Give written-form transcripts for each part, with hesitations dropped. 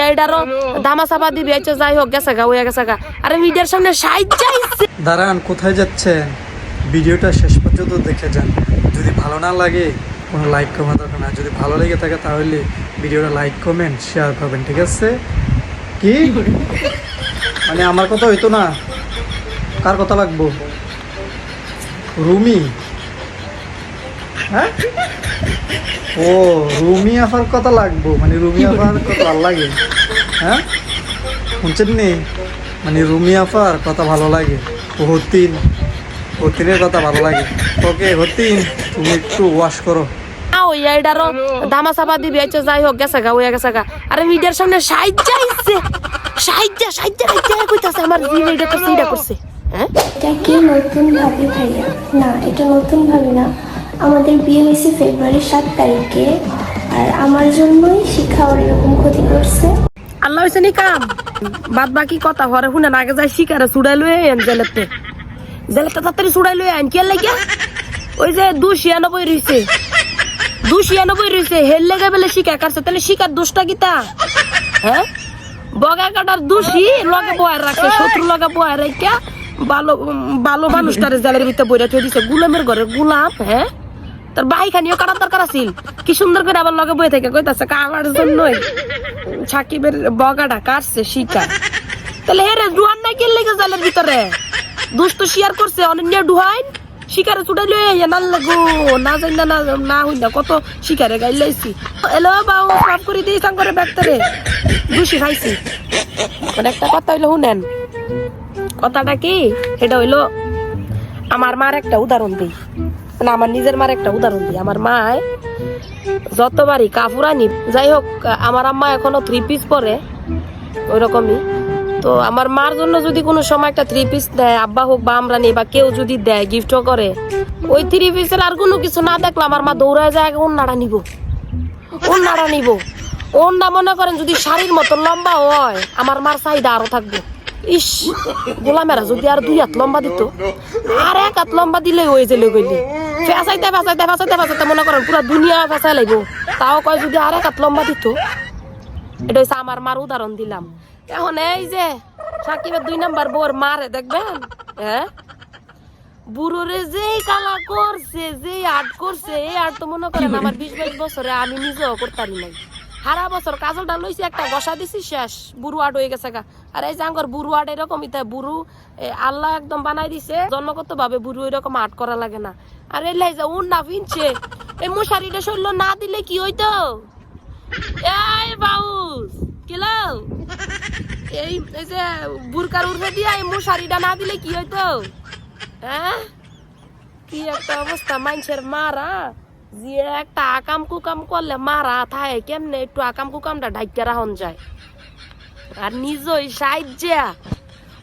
এইডারও ধামা চাপা দিবি আচ্ছা যাই হোক গেছে গা হয়ে গেছে গা আরে মিডিয়ার সামনে সাইজ দাঁড়ান কোথায় যাচ্ছেন ভিডিওটা শেষ পর্যন্ত দেখে যান যদি ভালো না লাগে কোনো লাইক কমেন্ট দরকার না যদি ভালো লেগে থাকে তাহলে ভিডিওটা লাইক কমেন্ট শেয়ার করবেন ঠিক আছে কি মানে আমার কথা হইতো না কার কথা লাগবো রুমি হ্যাঁ ও রুমি আফার কথা লাগবো মানে রুমি আফার কথা ভালো লাগে হ্যাঁ শুনছেন নি মানে রুমি আফার কথা ভালো লাগে হতিনের কথা ভালো লাগে ওকে হতিন তুমি একটু ওয়াশ করো ওই এইডারও ধামা চাপা দিবি আচ্ছা যাই হোক গেছে গা হয়ে গেছে গা আরে মিডিয়ার সামনে সাইজ কইতাছে আমার দিন এইটা করছে এইটা করছে হ্যাঁ এটা কি নতুন ভাবি ভাইয়া না এটা নতুন ভাবি না আমাদের বিয়ে হয়েছে ফেব্রুয়ারির 7 তারিখে আর আমার জন্যই শিখা ওর এরকম ক্ষতি করছে আল্লাহ হইছে নি কাম বাদ বাকি কথা ঘরে শুনে আগে যাই শিকারে চুড়াই লই আইন জেলেতে তাড়াতাড়ি চুড়াই লই আইন কে লাগে ওই যে 296 রইছে হেল লেগে বেলে শিকার কাটছে তাহলে শিকার দোষটা কিতা হ্যাঁ বগা কাটার দোষী লগে বয়ার রাখছে শত্রু লগে বয়ার রাখা ভালো মানুষটারে জেলের ভিতরে বইরা থই দিছে গোলামের ঘরে গোলাম হ্যাঁ তার ভাই খানিও কাটার দরকার আছিল কি সুন্দর করে আবার লগে বই থেকে কইতাছে আমার জন্যই সাকিবের বগাটা কাটছে শিকার তাহলে হেরে ডুয়ান না কে লেগে জেলের ভিতরে দুষ্ট শেয়ার করছে অনন্য ডুহাইন শিকারে ছুটাই লই আইয়া না লাগো না যাই না হই না কত শিকারে গাই লাইছি এলো বাউ সাফ করে দিই সাঙ্গরে ব্যাগটারে দুষি খাইছি মানে একটা কথা হইলো শুনেন কথাটা কি এটা হইলো আমার মার একটা উদাহরণ দিই মানে আমার নিজের মার একটা উদাহরণ দিই আমার মায় যতবারই কাপুরানি যাই হোক আমার আম্মা এখনো 3 পিস পরে ওই রকমই তো আমার মার জন্য যদি কোনো সময় একটা 3 পিস দেয় আব্বা হোক বা আমরা নেই বা কেউ যদি দেয় গিফটও করে ওই 3 পিসের আর কোনো কিছু না দেখলে আমার মা দৌড়ায় যায় ওন্নাটা নিব ওন্না মনে করেন যদি শাড়ির মতো লম্বা হয় আমার মার চাহিদা আরো থাকবে ইস গোলামেরা যদি আর 2 হাত লম্বা দিত আর 1 হাত লম্বা দিলে হয়ে যেলে গইলে ফেসাইতে মনে করেন পুরো দুনিয়া ফেসাই লাগব তাও কয় যদি আর 1 হাত লম্বা দিত এটা হচ্ছে আমার মার উদাহরণ দিলাম এখন এই যে সাকিবের 2 নাম্বার বউর মারে দেখবেন হ্যাঁ বুড়োরে যেই কালা করছে যেই আর্ট করছে এই আর্ট তো মনে করেন আমার 20-22 বছরে আমি নিজেও করতারি নাই সারা বছর কাজলটা লইছি একটা গসা দিছি শেষ বুড়ো আট হয়ে গেছে গা আর এই যে আঙ্গর বুড়ো আট এরকমই তাই বুড়ো আল্লাহ একদম বানাই দিছে জন্মগত ভাবে বুড়ো এরকম আর্ট করা লাগে না আর এই লাই যে উন না ফিনছে এই মশারিটা শরীর না দিলে কি হইতো এই বাউস কিলো এই যে বুরকার উঠে দিয়া এই মশারিটা না দিলে কি হইতো হ্যাঁ কি একটা অবস্থা মানুষের মারা যে একটা আকাম কুকাম করলে মারা থাকে কেমনে একটু আকাম কুকামটা ঢাইকা রাখন যায় আর নিজই সাইজা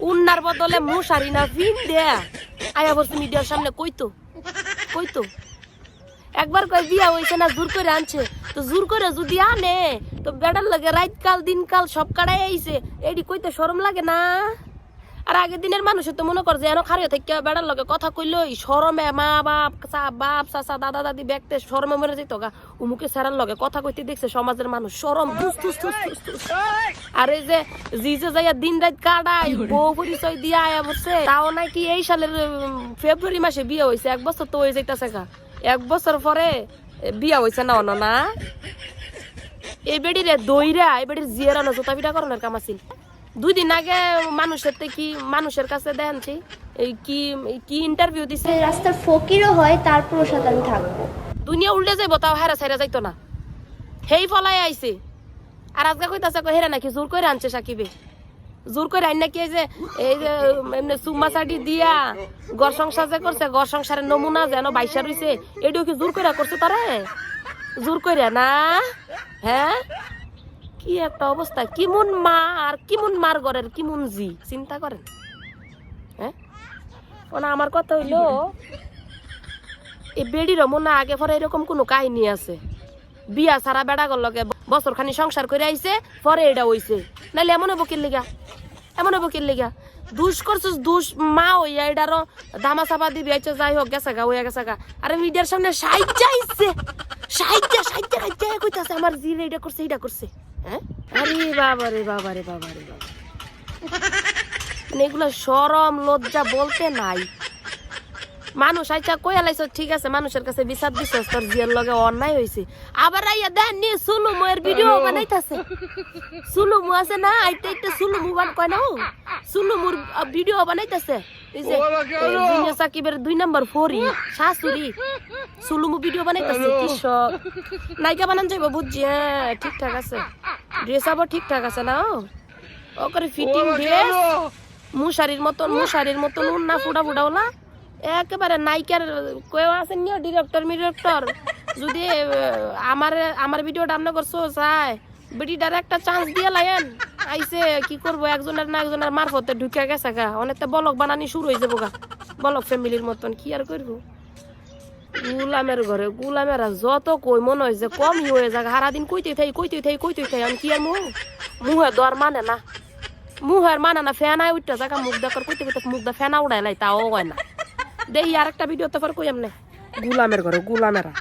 উন্নার বদলে মশারি না ফিন দেয়া আয়া বলছি মিডিয়ার সামনে কইতো একবার কই বিয়া হইছে না জোর করে আনছে তো জোর করে যদি আনে তো বেড়ার লাগে রাত কাল দিন কাল সব কাটাই আইছে এডি কইতে শরম লাগে না আর আগের দিনের মানুষ তো মনে কর যে এনো খারিয়ে থেকে বেড়ার লগে কথা কইলই শরমে মা বাপ চাচা দাদা দাদি ব্যাগতে শরমে মরে যেত গা উমুকে সেরার লগে কথা কইতে দেখছে সমাজের মানুষ শরম আর এই যে জিজে যাইয়া দিন রাত কাটাই বউ পরিচয় দিয়া আয়া বসছে তাও নাকি এই সালের ফেব্রুয়ারি মাসে বিয়ে হয়েছে 1 বছর তো হয়ে যাইতাছে গা 1 বছর পরে বিয়া হয়েছে না না এই বেড়িরে দইরা এই বেড়ির জিয়ারানো জোতা পিঠা করানোর কাম আছিল 2 দিন আগে মানুষের কাছে দেখানছি কি ইন্টারভিউ দিছে রাস্তার ফকিরও হয় তারপর সাথে আমি থাকবো দুনিয়া উল্টে যাইব তাও হেরা ছাইরা যাইতো না হেই ফলাই আইছে আর আজকে কইতাছে হেরা নাকি জোর করে আনছে সাকিবে জোর করে আইন নাকি এই যে এমনি সুম্মা সাডি দিয়া ঘর সংসার যে করছে ঘর সংসারের নমুনা যেন বাইসা রইছে এডিও কি জোর করে করছে তারে জোর করে না হ্যাঁ কি একটা অবস্থা কিমন মা আর কিমন মার ঘরের কিমন জি চিন্তা করেন হ্যাঁ ওনা আমার কথা হইলো এই বেড়ির মনে আগে পরে এরকম কোনো কাহিনী আছে বিয়া সারা বেড়া গর লগে বছর খানি সংসার করে আইছে পরে এটা হইছে নাইলে এমন বকির লিগা দুষ করছিস দুষ মা হইয়া এটারও ধামা চাপা দিবি আইছে যাই হোক গেছে গা হইয়া গেছে গা আরে মিডিয়ার সামনে সাইজা কইতাছে আমার জিরে এটা করছে হ্যাঁ আরে বাবা রে বাবা রে বাবা রে বাবা মানে এগুলা শরম লজ্জা বলতে নাই মানুষ আইচা কই আলাইছ ঠিক আছে মানুষের কাছে বিচার দিছস তোর জিয়ার লগে অন্যায় হইছে আবার আইয়া দেন নি সুলুমের ভিডিও বানাইতাছে সুলুমু আছে না আইতে আইতে সুলুমু বান কয় না সুলুমুর ভিডিও বানাইতাছে এই যে দুনিয়া সাকিবের 2 নাম্বার ফোরি শাশুড়ি সুলুমু ভিডিও বানাইতাছে কি সব নায়িকা বানান যাইব বুঝছি হ্যাঁ ঠিকঠাক আছে ড্রেস আবার ঠিকঠাক আছে না ও করে ফিটিং ড্রেস মুশারির মতন উন্না ফুটা ফুটাওলা একেবারে নায়িকার কেউ আছেন নিও ডিরেক্টর যদি আমার ভিডিওটা আপনি করছো চাই বেটিটার একটা চান্স দিয়ে লাইন আইসে কি করবো একজনের না একজনের মারফতে ঢুকে গেছে গা অনেকটা বলক বানানি শুরু হয়ে যাবো গা বলক ফ্যামিলির মতন কি আর করবো গুলামের ঘরে গুলামেরা যত কই মনে হয় যে কমই হয়ে যাক সারাদিন কইতে থাই আমি কি আর মুহে দর মানে না মুহের মানে না ফেনায় উঠতে যাকা মুখ দেখার কইতে মুখ দা ফেনা উড়াই লাই তাও হয় না দেখি আর একটা ভিডিও তো পর কই আমনে গুলামের ঘরে গুলামেরা